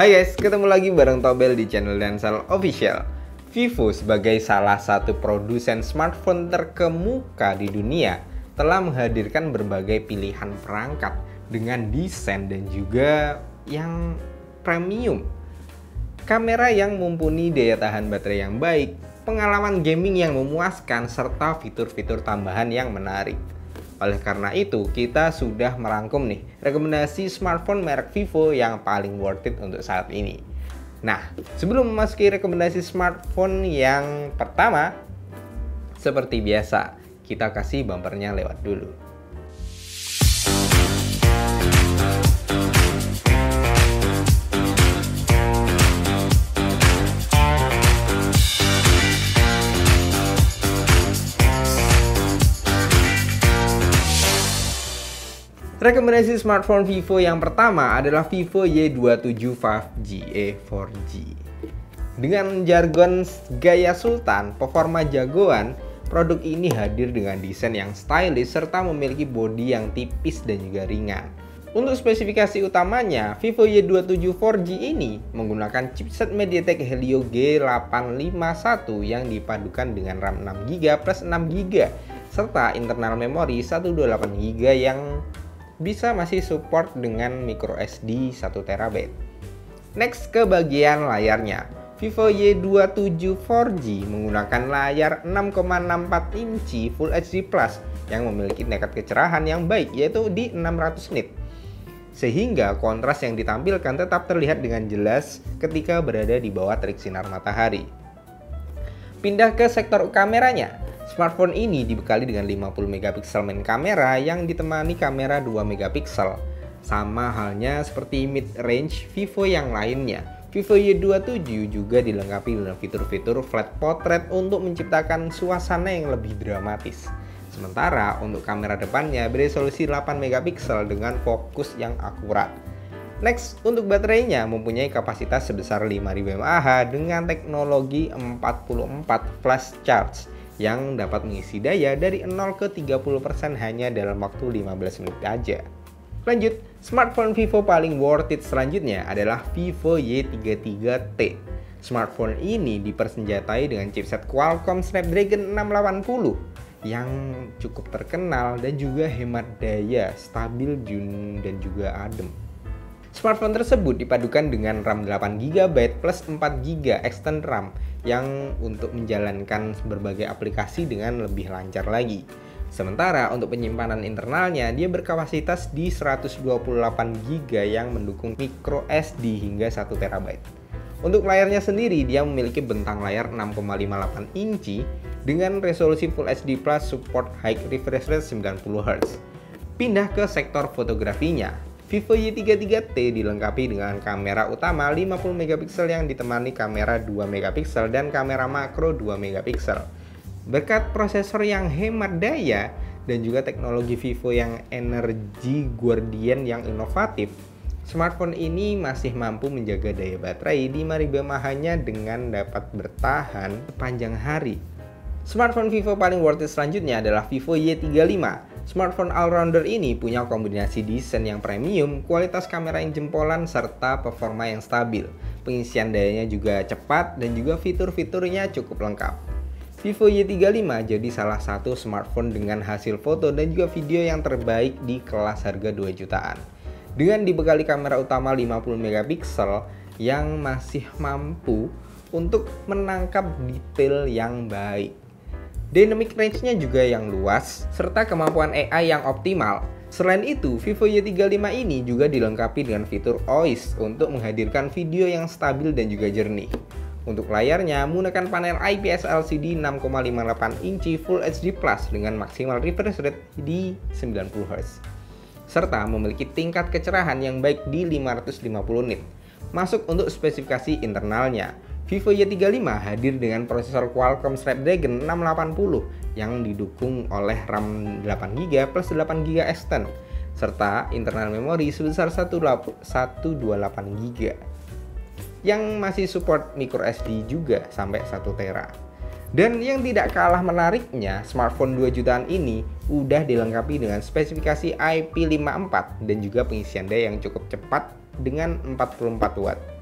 Hai guys, ketemu lagi bareng Tobel di channel Dansal Official. Vivo sebagai salah satu produsen smartphone terkemuka di dunia telah menghadirkan berbagai pilihan perangkat dengan desain dan juga yang premium. Kamera yang mumpuni, daya tahan baterai yang baik, pengalaman gaming yang memuaskan, serta fitur-fitur tambahan yang menarik. Oleh karena itu, kita sudah merangkum nih rekomendasi smartphone merek Vivo yang paling worth it untuk saat ini. Nah, sebelum memasuki rekomendasi smartphone yang pertama, seperti biasa, kita kasih bumpernya lewat dulu. Rekomendasi smartphone Vivo yang pertama adalah Vivo Y27 5G 4G. Dengan jargon gaya sultan, performa jagoan, produk ini hadir dengan desain yang stylish serta memiliki bodi yang tipis dan juga ringan. Untuk spesifikasi utamanya, Vivo Y27 4G ini menggunakan chipset MediaTek Helio G851 yang dipadukan dengan RAM 6GB plus 6GB serta internal memori 128GB yang bisa masih support dengan microSD 1TB. Next ke bagian layarnya. Vivo Y27 4G menggunakan layar 6,64 inci Full HD Plus yang memiliki tingkat kecerahan yang baik yaitu di 600 nit. Sehingga kontras yang ditampilkan tetap terlihat dengan jelas ketika berada di bawah terik sinar matahari. Pindah ke sektor kameranya. Smartphone ini dibekali dengan 50 megapiksel main kamera yang ditemani kamera 2 megapiksel. Sama halnya seperti mid-range Vivo yang lainnya. Vivo Y27 juga dilengkapi dengan fitur-fitur flat portrait untuk menciptakan suasana yang lebih dramatis. Sementara untuk kamera depannya beresolusi 8 megapiksel dengan fokus yang akurat. Next, untuk baterainya mempunyai kapasitas sebesar 5000 mAh dengan teknologi 44 flash charge yang dapat mengisi daya dari 0 ke 30% hanya dalam waktu 15 menit aja. Lanjut, smartphone Vivo paling worth it selanjutnya adalah Vivo Y33T. Smartphone ini dipersenjatai dengan chipset Qualcomm Snapdragon 680 yang cukup terkenal dan juga hemat daya, stabil dan juga adem. Smartphone tersebut dipadukan dengan RAM 8GB plus 4GB extend RAM yang untuk menjalankan berbagai aplikasi dengan lebih lancar lagi. Sementara untuk penyimpanan internalnya dia berkapasitas di 128GB yang mendukung microSD hingga 1TB. Untuk layarnya sendiri dia memiliki bentang layar 6,58 inci dengan resolusi Full HD Plus support high refresh rate 90Hz. Pindah ke sektor fotografinya. Vivo Y33T dilengkapi dengan kamera utama 50 megapiksel yang ditemani kamera 2 megapiksel dan kamera makro 2 megapiksel. Berkat prosesor yang hemat daya dan juga teknologi Vivo yang Energy Guardian yang inovatif, smartphone ini masih mampu menjaga daya baterai 5000 mAh-nya dengan dapat bertahan sepanjang hari. Smartphone Vivo paling worth it selanjutnya adalah Vivo Y35. Smartphone all-rounder ini punya kombinasi desain yang premium, kualitas kamera yang jempolan, serta performa yang stabil. Pengisian dayanya juga cepat dan juga fitur-fiturnya cukup lengkap. Vivo Y35 jadi salah satu smartphone dengan hasil foto dan juga video yang terbaik di kelas harga 2 jutaan. Dengan dibekali kamera utama 50 megapiksel yang masih mampu untuk menangkap detail yang baik. Dynamic range-nya juga yang luas, serta kemampuan AI yang optimal. Selain itu, Vivo Y35 ini juga dilengkapi dengan fitur OIS untuk menghadirkan video yang stabil dan juga jernih. Untuk layarnya, menggunakan panel IPS LCD 6,58 inci Full HD Plus dengan maksimal refresh rate di 90Hz. Serta memiliki tingkat kecerahan yang baik di 550 nit. Masuk untuk spesifikasi internalnya. Vivo Y35 hadir dengan prosesor Qualcomm Snapdragon 680 yang didukung oleh RAM 8GB plus 8GB extend serta internal memori sebesar 128GB yang masih support microSD juga sampai 1TB. Dan yang tidak kalah menariknya, smartphone 2 jutaan ini udah dilengkapi dengan spesifikasi IP54 dan juga pengisian daya yang cukup cepat dengan 44 watt.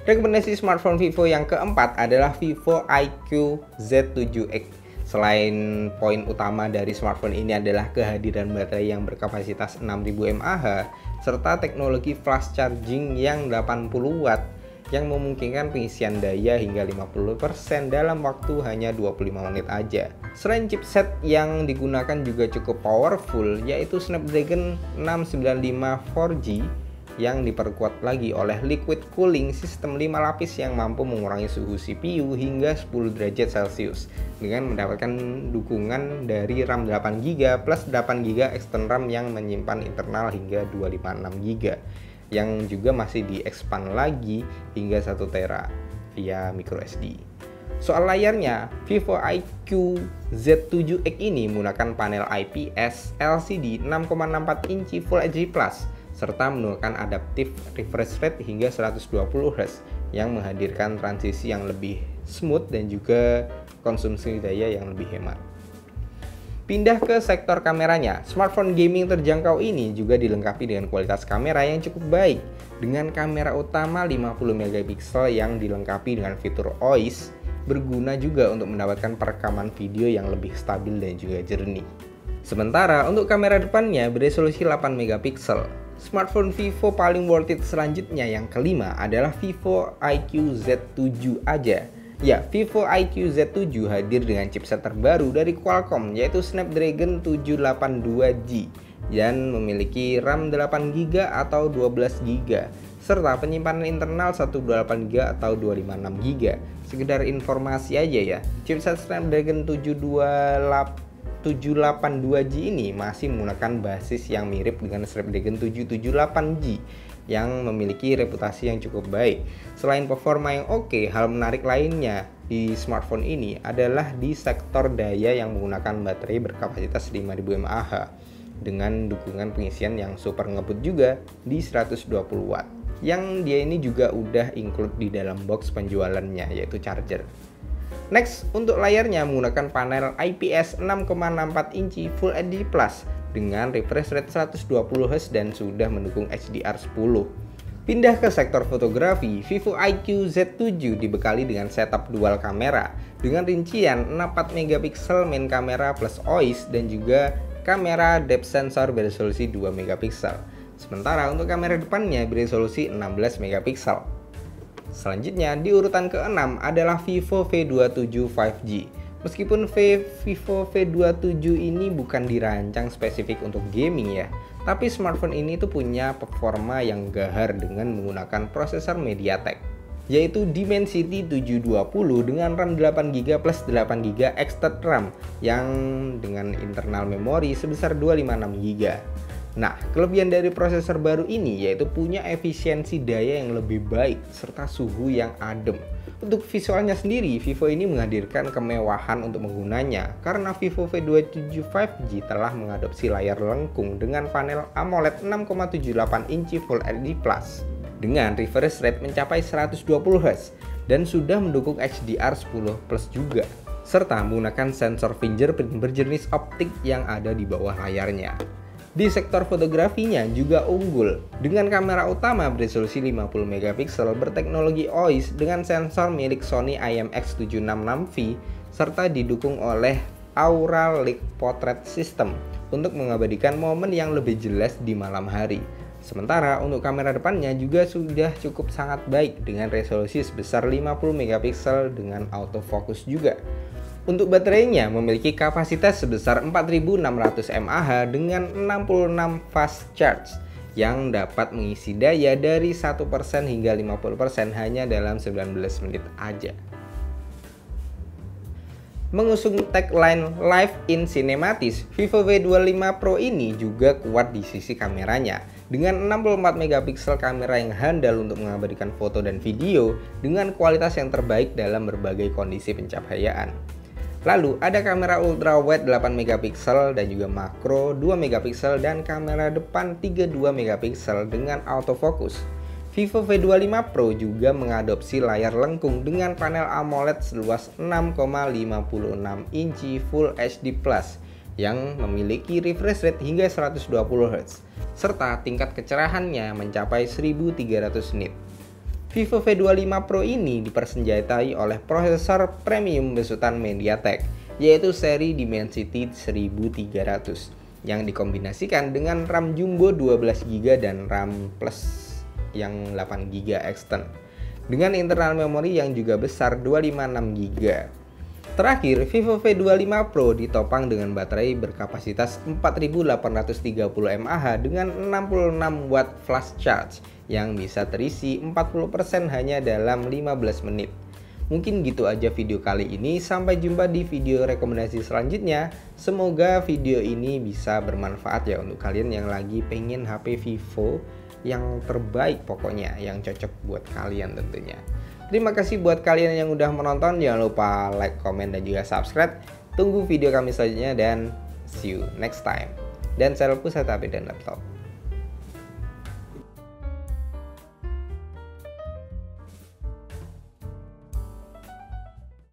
Rekomendasi smartphone Vivo yang keempat adalah Vivo IQ Z7X. Selain poin utama dari smartphone ini adalah kehadiran baterai yang berkapasitas 6000 mAh serta teknologi fast charging yang 80 watt yang memungkinkan pengisian daya hingga 50% dalam waktu hanya 25 menit aja. Selain chipset yang digunakan juga cukup powerful, yaitu Snapdragon 695 4G yang diperkuat lagi oleh liquid cooling sistem 5 lapis yang mampu mengurangi suhu CPU hingga 10 derajat Celcius dengan mendapatkan dukungan dari RAM 8GB plus 8GB external RAM yang menyimpan internal hingga 256GB yang juga masih di-expand lagi hingga 1 tera via microSD. Soal layarnya, Vivo IQ Z7X ini menggunakan panel IPS LCD 6,64 inci Full HD Plus serta menggunakan adaptive refresh rate hingga 120Hz yang menghadirkan transisi yang lebih smooth dan juga konsumsi daya yang lebih hemat. Pindah ke sektor kameranya, smartphone gaming terjangkau ini juga dilengkapi dengan kualitas kamera yang cukup baik dengan kamera utama 50MP yang dilengkapi dengan fitur OIS, berguna juga untuk mendapatkan perekaman video yang lebih stabil dan juga jernih. Sementara untuk kamera depannya beresolusi 8MP. Smartphone Vivo paling worth it selanjutnya yang kelima adalah Vivo IQ Z7 aja. Ya, Vivo IQ Z7 hadir dengan chipset terbaru dari Qualcomm yaitu Snapdragon 782G dan memiliki RAM 8GB atau 12GB serta penyimpanan internal 128GB atau 256GB. Sekedar informasi aja ya, chipset Snapdragon 782G ini masih menggunakan basis yang mirip dengan Snapdragon 778G yang memiliki reputasi yang cukup baik. Selain performa yang oke, hal menarik lainnya di smartphone ini adalah di sektor daya yang menggunakan baterai berkapasitas 5000 mAh dengan dukungan pengisian yang super ngebut juga di 120 watt. Yang dia ini juga udah include di dalam box penjualannya yaitu charger. Next, untuk layarnya menggunakan panel IPS 6,64 inci Full HD Plus dengan refresh rate 120Hz dan sudah mendukung HDR10. Pindah ke sektor fotografi, Vivo IQ Z7 dibekali dengan setup dual kamera dengan rincian 64MP main kamera plus OIS dan juga kamera depth sensor beresolusi 2MP. Sementara untuk kamera depannya beresolusi 16MP. Selanjutnya di urutan ke-6 adalah Vivo V27 5G. Meskipun Vivo V27 ini bukan dirancang spesifik untuk gaming ya, tapi smartphone ini tuh punya performa yang gahar dengan menggunakan prosesor MediaTek, yaitu Dimensity 720 dengan RAM 8GB plus 8GB external RAM yang dengan internal memori sebesar 256GB. Nah, kelebihan dari prosesor baru ini yaitu punya efisiensi daya yang lebih baik serta suhu yang adem. Untuk visualnya sendiri, Vivo ini menghadirkan kemewahan untuk menggunanya karena Vivo V27 5G telah mengadopsi layar lengkung dengan panel AMOLED 6,78 inci Full HD Plus dengan refresh rate mencapai 120Hz dan sudah mendukung HDR10 Plus juga, serta menggunakan sensor fingerprint berjenis optik yang ada di bawah layarnya. Di sektor fotografinya juga unggul dengan kamera utama beresolusi 50MP berteknologi OIS dengan sensor milik Sony IMX766V serta didukung oleh Aura Light Portrait System untuk mengabadikan momen yang lebih jelas di malam hari. Sementara untuk kamera depannya juga sudah cukup sangat baik dengan resolusi sebesar 50MP dengan autofocus juga. Untuk baterainya memiliki kapasitas sebesar 4600 mAh dengan 66 fast charge yang dapat mengisi daya dari 1% hingga 50% hanya dalam 19 menit aja. Mengusung tagline Live in Cinematis, Vivo V25 Pro ini juga kuat di sisi kameranya dengan 64MP kamera yang handal untuk mengabadikan foto dan video dengan kualitas yang terbaik dalam berbagai kondisi pencahayaan. Lalu ada kamera ultra wide 8MP dan juga makro 2MP dan kamera depan 32MP dengan autofocus. Vivo V25 Pro juga mengadopsi layar lengkung dengan panel AMOLED seluas 6,56 inci Full HD Plus yang memiliki refresh rate hingga 120Hz serta tingkat kecerahannya mencapai 1300 nit. Vivo V25 Pro ini dipersenjatai oleh prosesor premium besutan MediaTek, yaitu seri Dimensity 1300 yang dikombinasikan dengan RAM jumbo 12GB dan RAM plus yang 8GB extend dengan internal memori yang juga besar 256GB. Terakhir, Vivo V25 Pro ditopang dengan baterai berkapasitas 4830 mAh dengan 66 watt flash charge yang bisa terisi 40% hanya dalam 15 menit. Mungkin gitu aja video kali ini, sampai jumpa di video rekomendasi selanjutnya. Semoga video ini bisa bermanfaat ya untuk kalian yang lagi pengen HP Vivo yang terbaik, pokoknya yang cocok buat kalian tentunya. Terima kasih buat kalian yang udah menonton, jangan lupa like, komen, dan juga subscribe. Tunggu video kami selanjutnya dan see you next time. Dan saya Pusat HP dan Laptop.